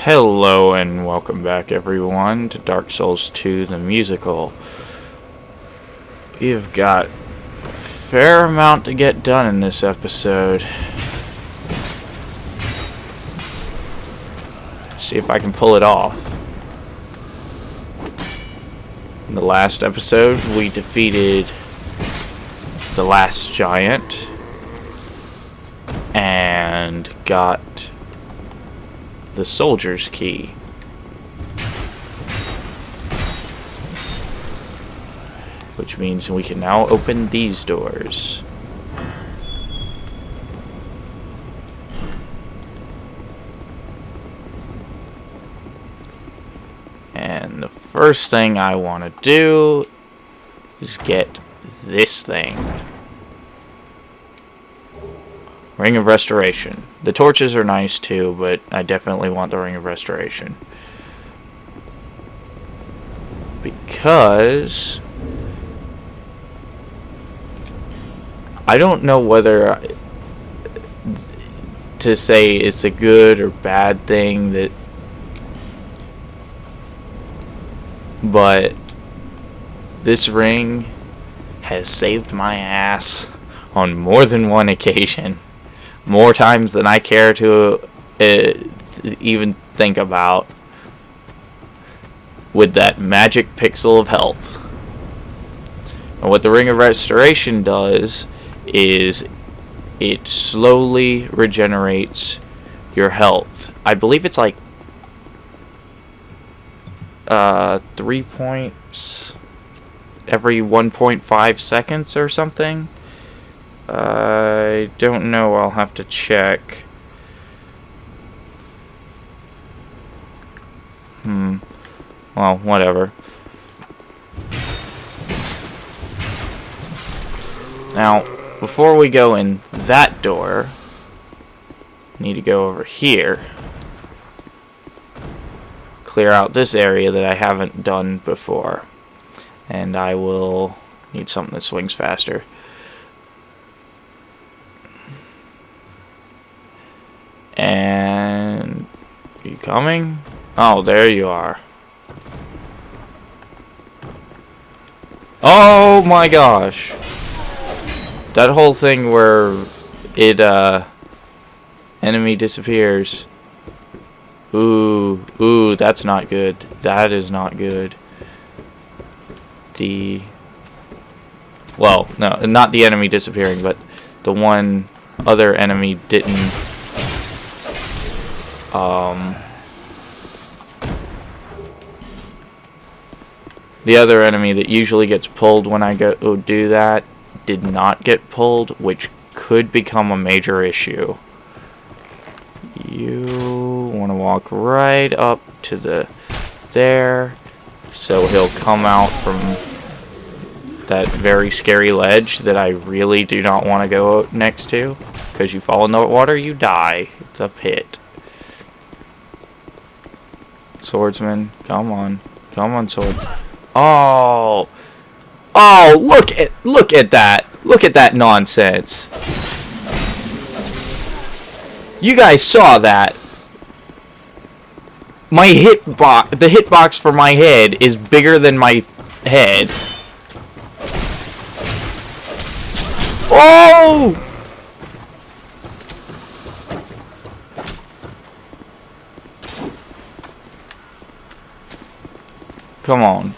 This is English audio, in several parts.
Hello and welcome back everyone to Dark Souls 2 the musical. We've got a fair amount to get done in this episode. See if I can pull it off. In the last episode we defeated the last giant and got the soldier's key. Which means we can now open these doors. And the first thing I want to do is get this thing. Ring of Restoration. The torches are nice too, but I definitely want the Ring of Restoration. Because I don't know whether to say it's a good or bad thing that, but this ring has saved my ass on more than one occasion. More times than I care to even think about, with that magic pixel of health. And what the Ring of Restoration does is it slowly regenerates your health. I believe it's like 3 points every 1.5 seconds or something. I don't know, I'll have to check. Well, whatever. Now, before we go in that door, I need to go over here. Clear out this area that I haven't done before. And I will need something that swings faster. And are you coming? Oh, there you are. Oh my gosh. That whole thing where it enemy disappears. Ooh, that's not good. That is not good. Well, no, not the enemy disappearing, but the one other enemy didn't the other enemy that usually gets pulled when I go do that did not get pulled, which could become a major issue. You want to walk right up to there, so he'll come out from that very scary ledge that I really do not want to go next to, because you fall in the water, you die. It's a pit. Swordsman, come on. Come on, sword. Oh! Oh, look at that. Look at that nonsense. You guys saw that. My the hitbox for my head is bigger than my head. Oh! Come on.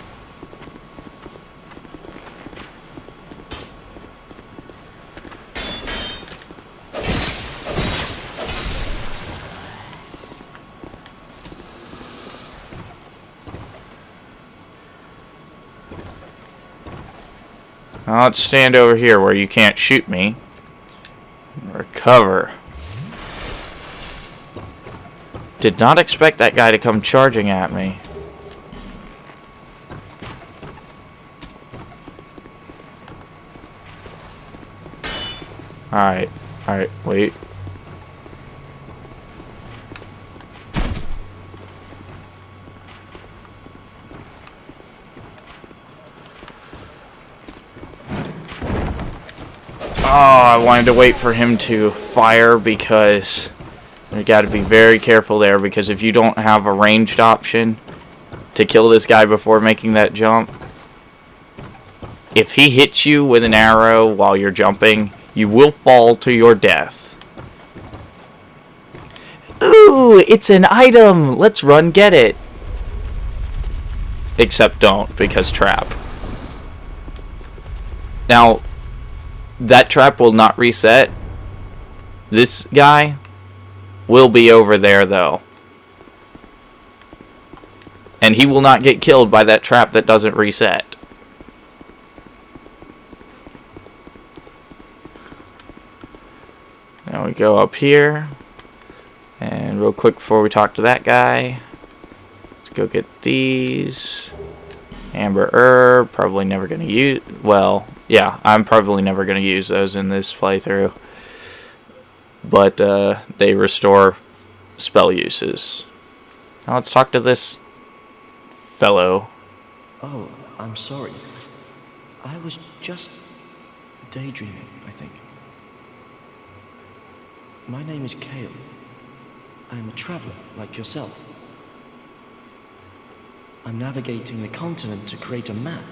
Now let's stand over here where you can't shoot me. Recover. Did not expect that guy to come charging at me. Alright, wait. Oh, I wanted to wait for him to fire because You got to be very careful there, because if you don't have a ranged option to kill this guy before making that jump, if he hits you with an arrow while you're jumping, you will fall to your death. Ooh, it's an item! Let's run get it. Except don't, because trap. Now, that trap will not reset. This guy will be over there, though. And he will not get killed by that trap that doesn't reset. Now we go up here. And real quick before we talk to that guy, let's go get these. Amber herb, probably never going to use... Well, yeah, I'm probably never going to use those in this playthrough. But they restore spell uses. Now let's talk to this fellow. Oh, I'm sorry. I was just daydreaming, I think. My name is Kale. I am a traveler like yourself. I'm navigating the continent to create a map.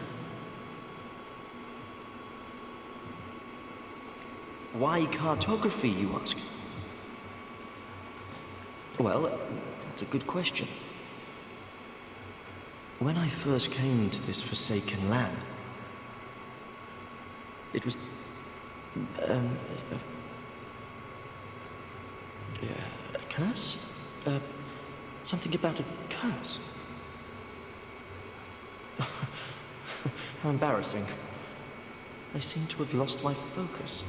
Why cartography, you ask? Well, that's a good question. When I first came to this forsaken land, it was... a curse? Something about a curse. How embarrassing. I seem to have lost my focus.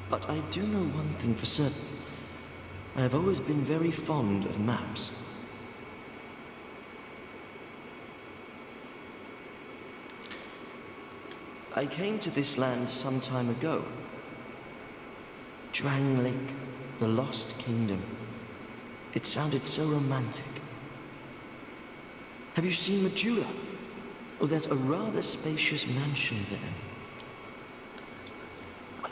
But I do know one thing for certain. I have always been very fond of maps. I came to this land some time ago. Drang Lake, the Lost Kingdom. It sounded so romantic. Have you seen Medulla? Oh, there's a rather spacious mansion there.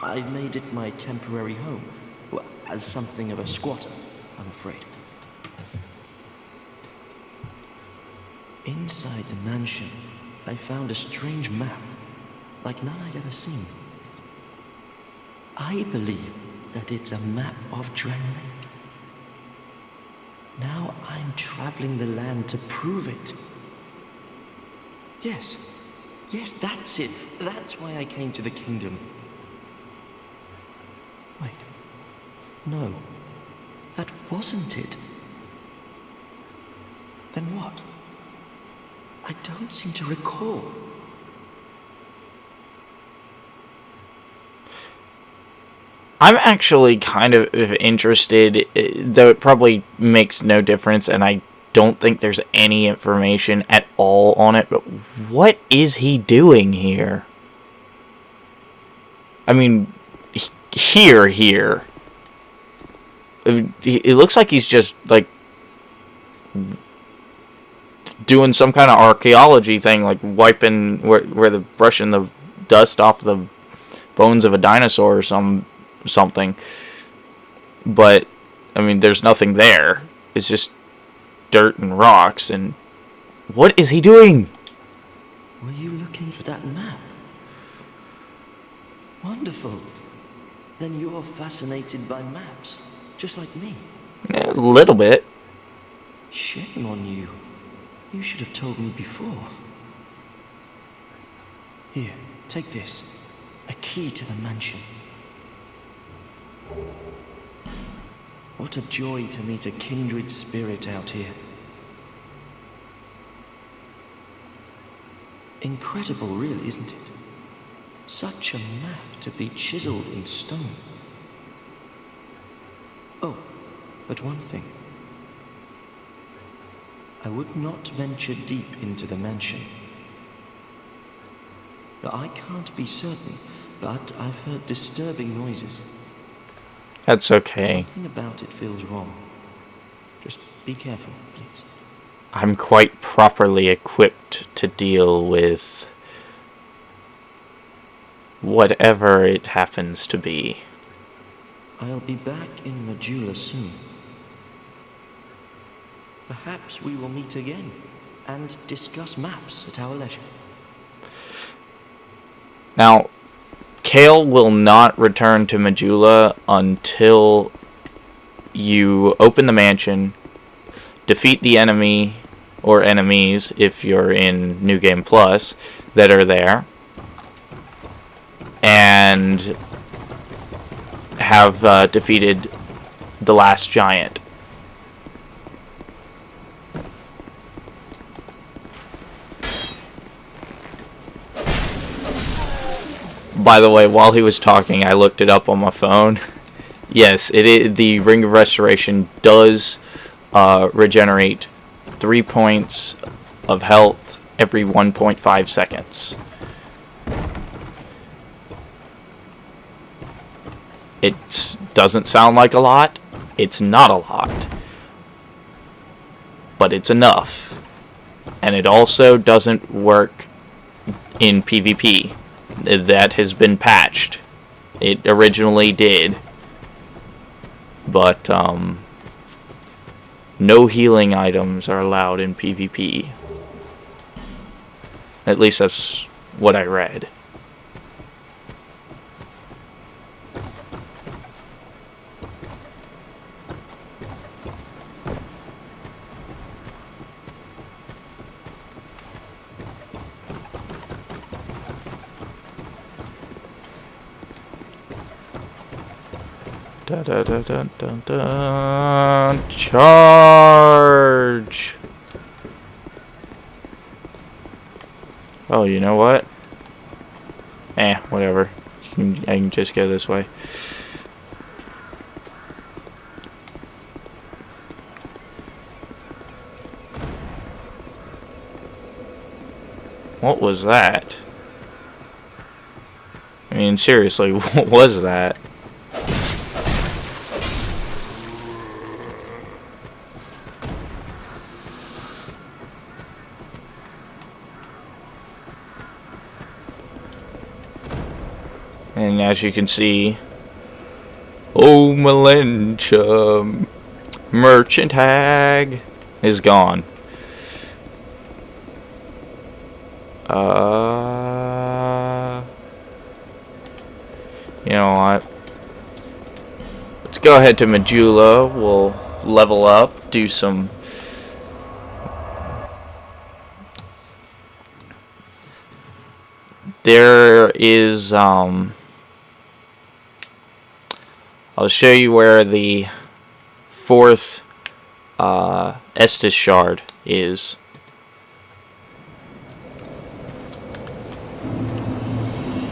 I've made it my temporary home. Well, as something of a squatter, I'm afraid. Inside the mansion, I found a strange map, like none I'd ever seen. I believe that it's a map of Drang Lake. Now I'm traveling the land to prove it. Yes, that's it. That's why I came to the kingdom. Wait, no, that wasn't it. Then what? I don't seem to recall. I'm actually kind of interested, though it probably makes no difference, and I don't think there's any information at all on it, but what is he doing here? I mean, here. It looks like he's just, like, doing some kind of archaeology thing, like wiping, brushing the dust off the bones of a dinosaur or something. But, I mean, there's nothing there. It's just dirt and rocks, and what is he doing? Were you looking for that map? Wonderful. Then you're fascinated by maps, just like me. A little bit. Shame on you. You should have told me before. Here, take this. A key to the mansion. What a joy to meet a kindred spirit out here. Incredible, really, isn't it? Such a map to be chiseled in stone. Oh, but one thing. I would not venture deep into the mansion. Now, I can't be certain, but I've heard disturbing noises. That's okay. Something about it feels wrong. Just be careful, please. I'm quite properly equipped to deal with whatever it happens to be. I'll be back in Majula soon. Perhaps we will meet again and discuss maps at our leisure. Now, Kale will not return to Majula until you open the mansion, defeat the enemy or enemies if you're in New Game Plus that are there, and have defeated the last giant. By the way, while he was talking, I looked it up on my phone. Yes, the Ring of Restoration does regenerate 3 points of health every 1.5 seconds. It doesn't sound like a lot. It's not a lot. But it's enough. And it also doesn't work in PvP. That has been patched. It originally did. But, no healing items are allowed in PvP. At least that's what I read. Dun, dun, dun, dun, dun, dun. Charge! Oh, you know what? Whatever. I can just go this way. What was that? I mean, seriously, what was that? And as you can see, oh, Malentia Merchant Hag is gone. You know what? Let's go ahead to Majula. We'll level up, do some... There is, I'll show you where the 4th Estus shard is.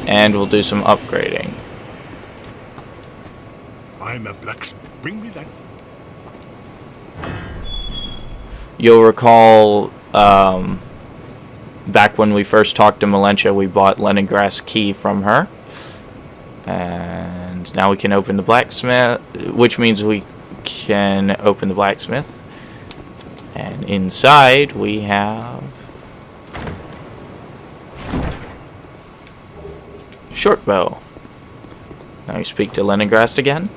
And we'll do some upgrading. I'm a blacksmith. Bring me that. You'll recall, back when we first talked to Malentia, we bought Leningrass Key from her. And now we can open the blacksmith, which means we can open the blacksmith. And inside we have short bow. Now you speak to Leningrass again.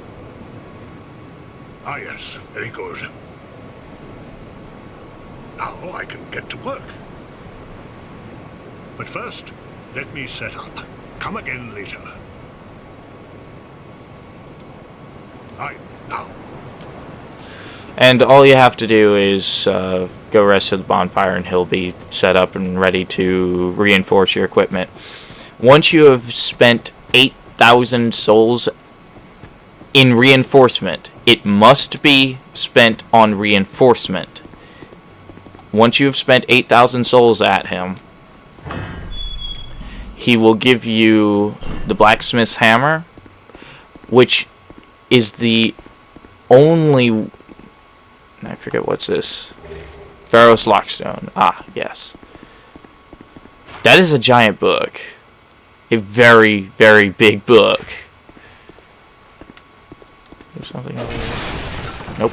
Ah, yes, very good. Now I can get to work. But first, let me set up. Come again later. Aye, now. And all you have to do is go rest at the bonfire and he'll be set up and ready to reinforce your equipment. Once you have spent 8,000 souls in reinforcement, it must be spent on reinforcement. Once you have spent 8,000 souls at him, he will give you the blacksmith's hammer, which is the only... I forget what's this. Pharaoh's Lockstone. Ah, yes. That is a giant book. A very, very big book. There's something over there. Nope.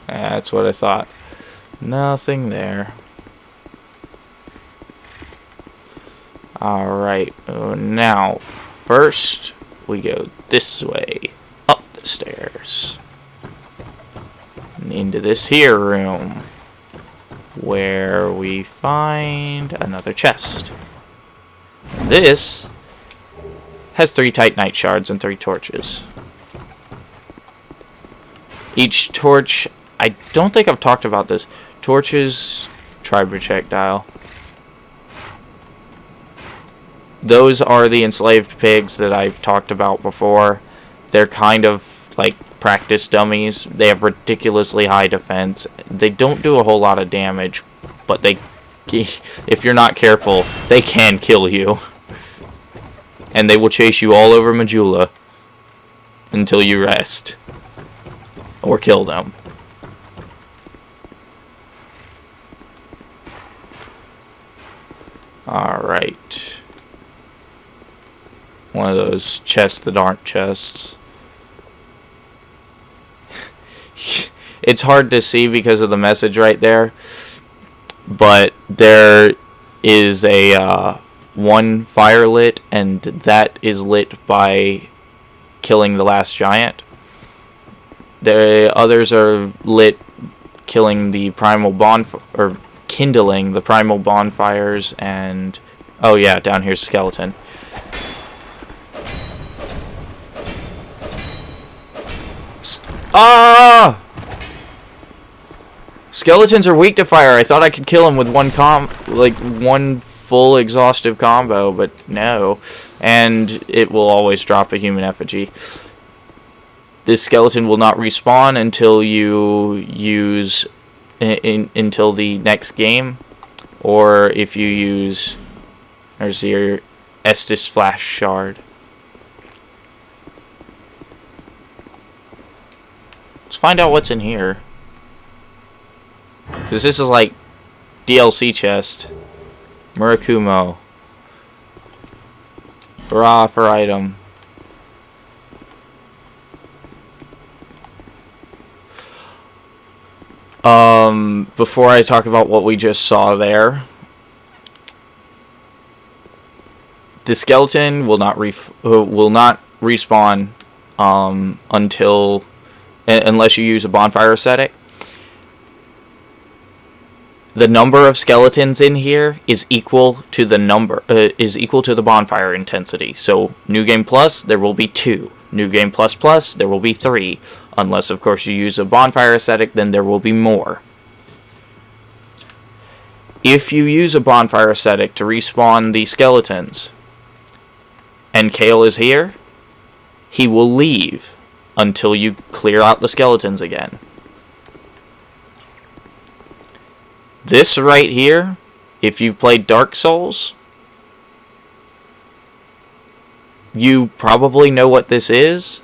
That's what I thought. Nothing there. Alright, now, first, we go this way, up the stairs, and into this here room, where we find another chest. This has 3 Titanite shards and 3 torches. Each torch, I don't think I've talked about this. Torches, tri-projectile. Those are the enslaved pigs that I've talked about before. They're kind of like practice dummies. They have ridiculously high defense. They don't do a whole lot of damage, but they, if you're not careful, they can kill you. And they will chase you all over Majula until you rest. Or kill them. Alright. One of those chests that aren't chests. It's hard to see because of the message right there. But there is a one fire lit, and that is lit by killing the last giant. The others are lit killing the primal bonfire, or kindling the primal bonfires, and oh yeah, down here's skeleton. Ah! Skeletons are weak to fire. I thought I could kill him with one full exhaustive combo, but no. And it will always drop a human effigy. This skeleton will not respawn until you use until the next game, or if you use, there's your Estus Flash Shard. Let's find out what's in here, because this is like DLC chest. Murakumo. Hurrah for item. Before I talk about what we just saw there, the skeleton will not respawn unless you use a bonfire ascetic. The number of skeletons in here is equal to the bonfire intensity. So New Game Plus, there will be 2. New Game Plus Plus, there will be 3. Unless, of course, you use a bonfire ascetic, then there will be more. If you use a bonfire ascetic to respawn the skeletons, and Kale is here, he will leave until you clear out the skeletons again. This right here, if you've played Dark Souls, you probably know what this is.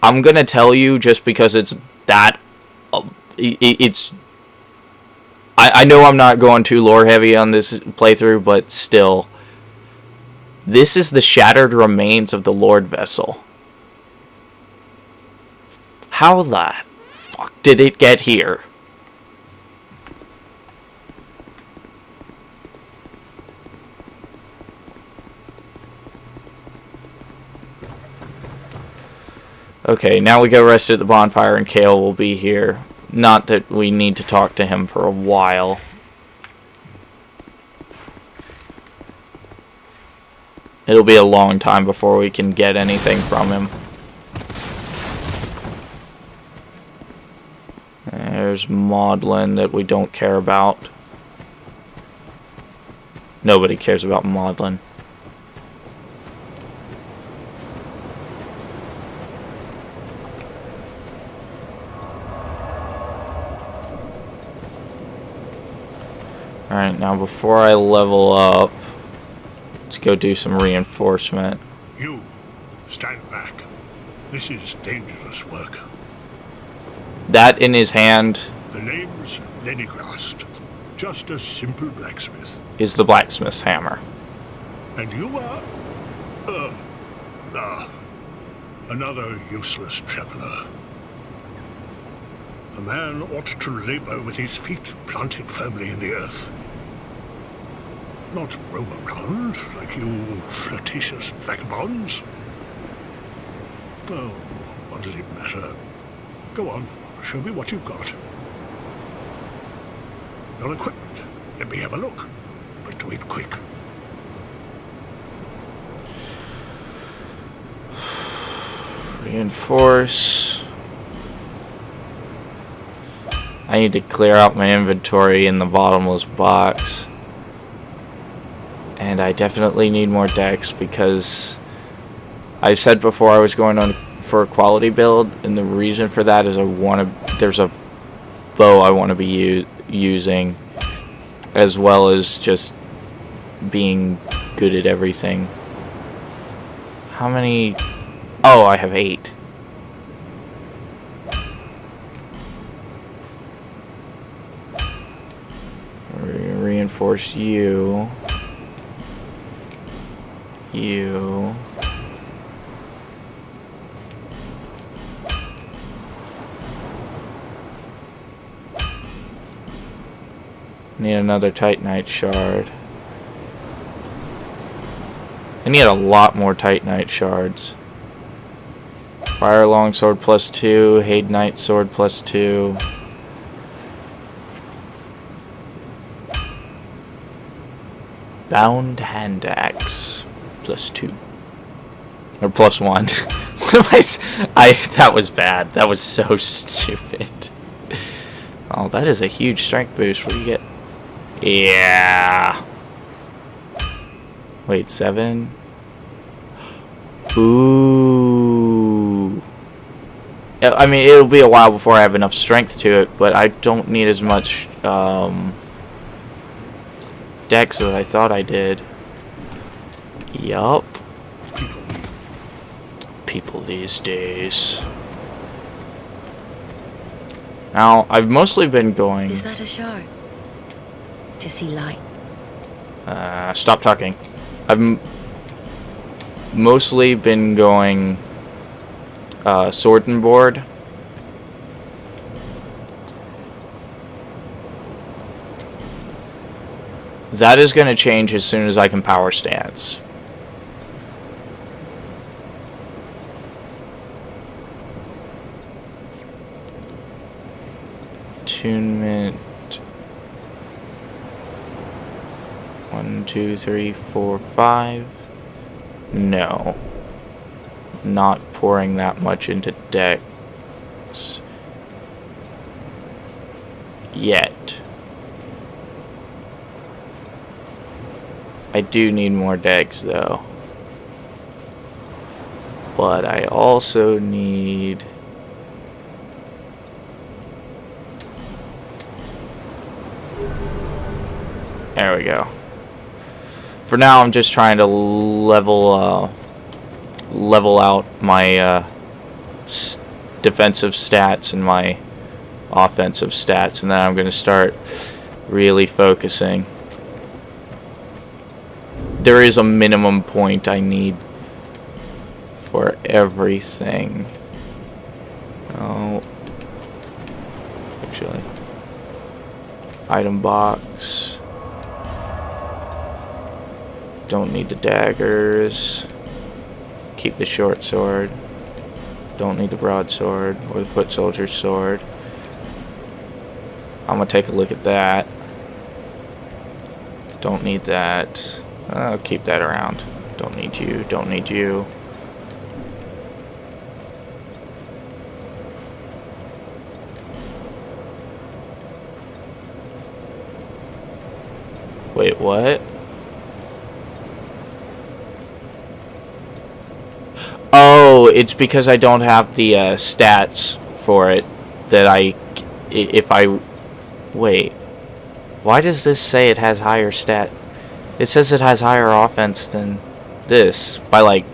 I'm gonna tell you just because it's that. I know I'm not going too lore heavy on this playthrough, but still. This is the shattered remains of the Lord Vessel. How the fuck did it get here? Okay, now we go rest at the bonfire and Kale will be here. Not that we need to talk to him for a while. It'll be a long time before we can get anything from him. There's Maudlin that we don't care about. Nobody cares about Maudlin. Alright, now before I level up, let's go do some reinforcement. You, stand back. This is dangerous work. That in his hand The name's Lenigrast. Just a simple blacksmith. is the blacksmith's hammer. And you are... another useless traveler. A man ought to labor with his feet planted firmly in the earth. Not roam around like you flirtatious vagabonds. Oh, what does it matter? Go on, show me what you've got. Your equipment. Let me have a look. But do it quick. Reinforce. I need to clear out my inventory in the bottomless box. And I definitely need more decks because I said before I was going on for a quality build, and the reason for that is there's a bow I want to be using, as well as just being good at everything. How many? Oh, I have 8. Reinforce you. You. Need another Titanite shard. I need a lot more Titanite shards. Fire longsword +2, Hadenite sword +2. Bound hand axe +2. Or +1. What am that was bad. That was so stupid. Oh, that is a huge strength boost. What do you get? Yeah. Wait, 7? Ooh. I mean, it'll be a while before I have enough strength to it, but I don't need as much dex as I thought I did. Yup. People these days. Now, I've mostly been going... Is that a shard? To see light. Stop talking. I've mostly been going sword and board. That is going to change as soon as I can power stance. Attunement. 1, 2, 3, 4, 5. No. Not pouring that much into decks yet. I do need more decks though. But I also need... There we go. For now, I'm just trying to level out my defensive stats and my offensive stats, and then I'm going to start really focusing. There is a minimum point I need for everything. Oh, actually, item box. Don't need the daggers. Keep the short sword. Don't need the broadsword or the foot soldier's sword. I'm gonna take a look at that. Don't need that. I'll keep that around. Don't need you. Don't need you. Wait, what? Oh, it's because I don't have the stats for it that if I wait, why does this say it has higher stat? It says it has higher offense than this by like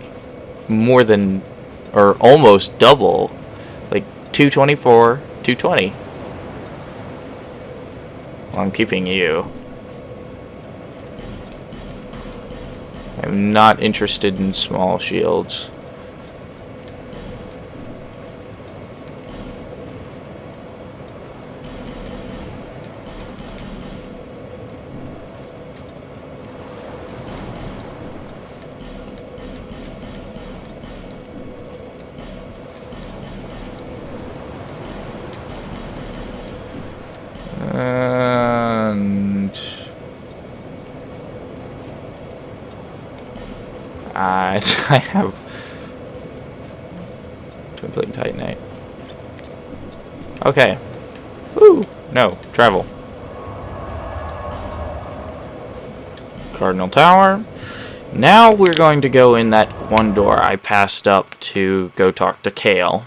more than or almost double, like 224, 220. Well, I'm keeping you. I'm not interested in small shields. I have twinkling titanite. Okay. Woo! No, travel. Cardinal Tower. Now we're going to go in that one door I passed up to go talk to Kale.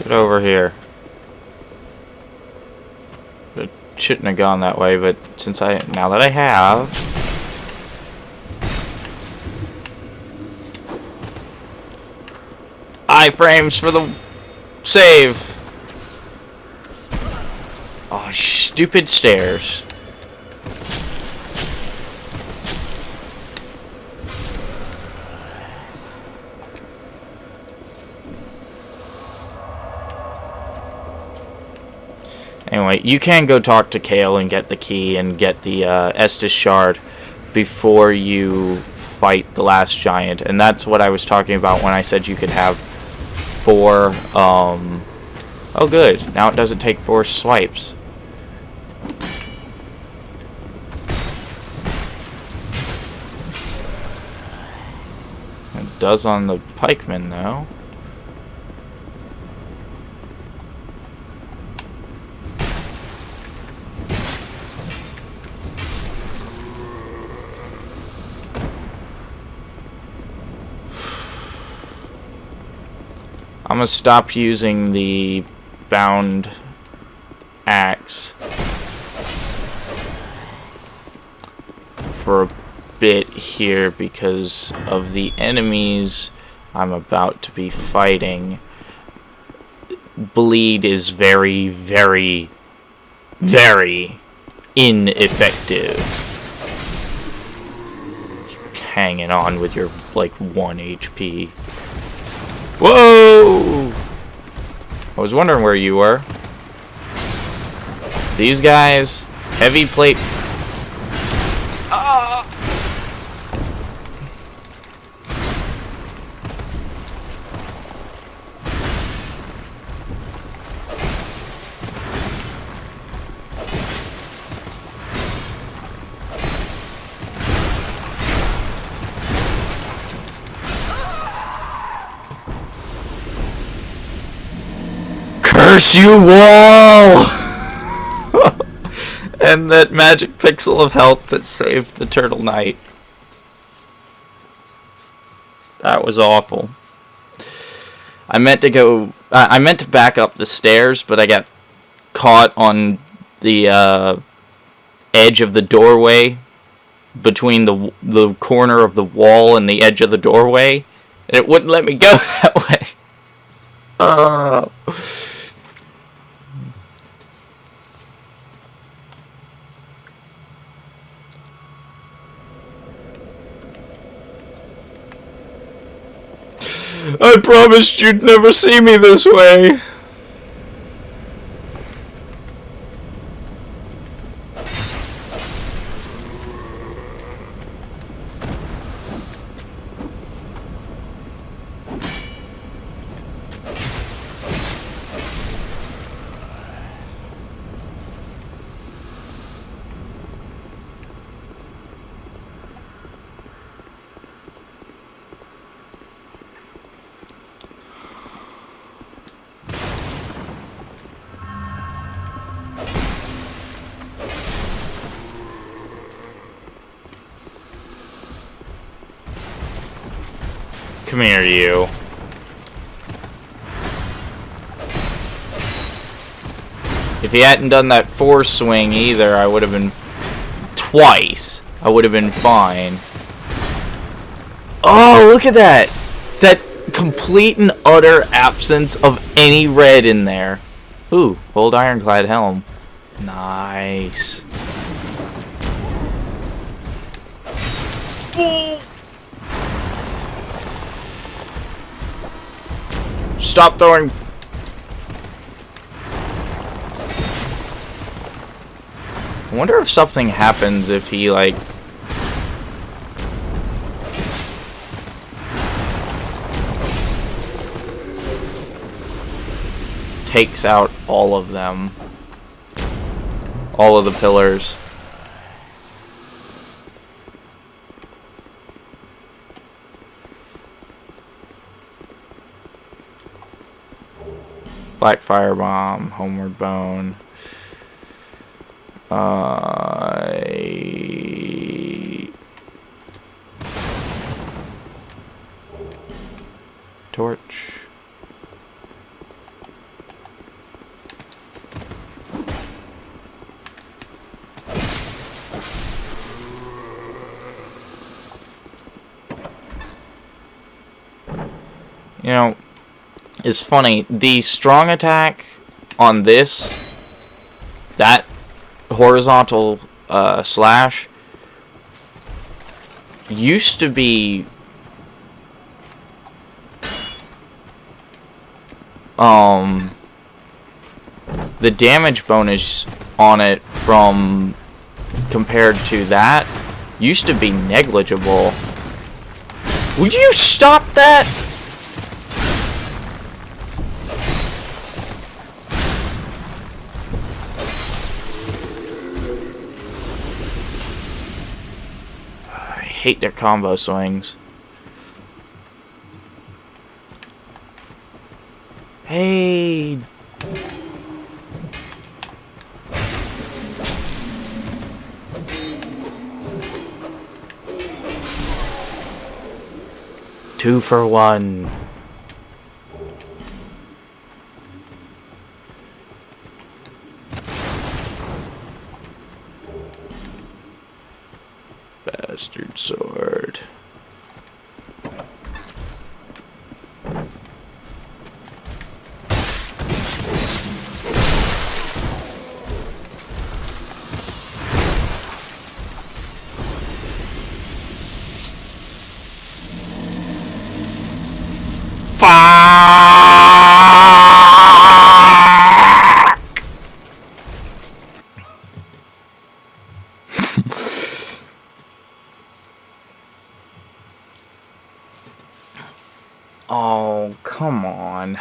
Get over here. It shouldn't have gone that way, but since now that I have, iframes for the save. Oh, stupid stairs. Anyway, you can go talk to Kale and get the key and get the Estus shard before you fight the last giant. And that's what I was talking about when I said you could have 4... Oh, good. Now it doesn't take 4 swipes. It does on the pikemen, though. I'm gonna stop using the bound axe for a bit here because of the enemies I'm about to be fighting. Bleed is very, very, very ineffective. Hanging on with your, like, 1 HP. Whoa! I was wondering where you were. These guys, heavy plate. Ah! Curse you, wall! And that magic pixel of health that saved the Turtle Knight. That was awful. I meant to go... I meant to back up the stairs, but I got caught on the edge of the doorway between the corner of the wall and the edge of the doorway, and it wouldn't let me go that way. I promised you'd never see me this way. Come here, you. If he hadn't done that force swing either, I would have been twice, I would have been fine. Oh, look at that! That complete and utter absence of any red in there. Ooh, old ironclad helm. Nice. Ooh. Stop throwing. I wonder if something happens if he, like... takes out all of them. All of the pillars. Black Firebomb, Homeward Bone. Torch. You know, it's funny, the strong attack on this, that horizontal slash, used to be the damage bonus on it from compared to that used to be negligible. Would you stop that? I hate their combo swings. Hey. Two for one. Bastard sword. Oh, come on.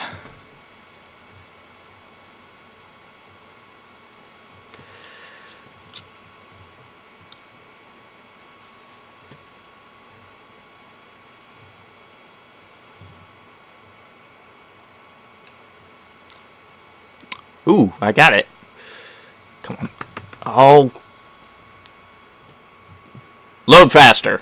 Ooh, I got it. Come on. Oh. Load faster.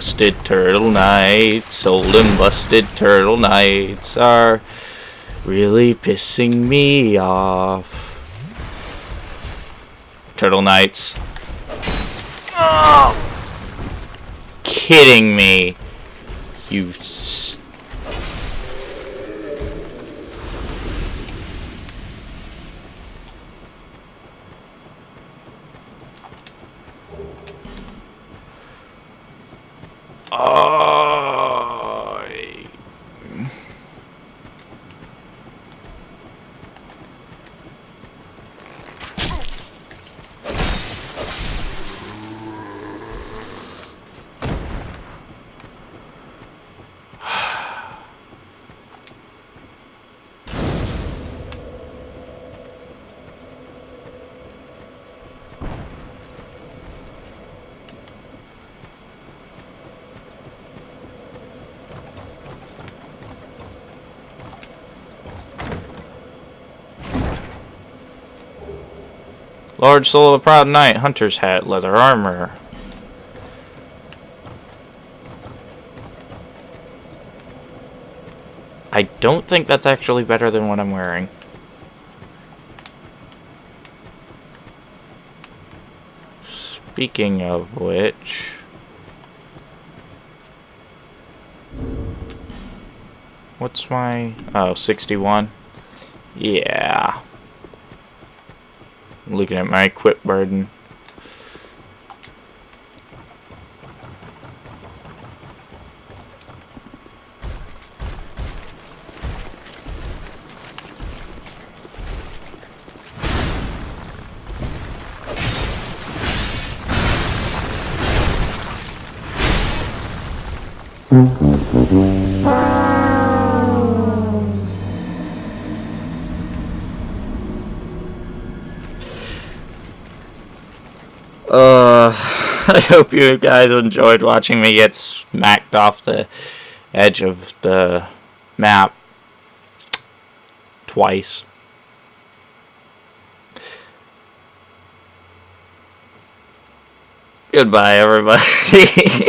busted turtle nights, old and busted turtle nights are really pissing me off. Turtle nights. Oh! Kidding me. You Large soul of a proud knight, hunter's hat, leather armor. I don't think that's actually better than what I'm wearing. Speaking of which... What's my... Oh, 61? Yeah. I'm looking at my equip burden. I hope you guys enjoyed watching me get smacked off the edge of the map twice. Goodbye, everybody.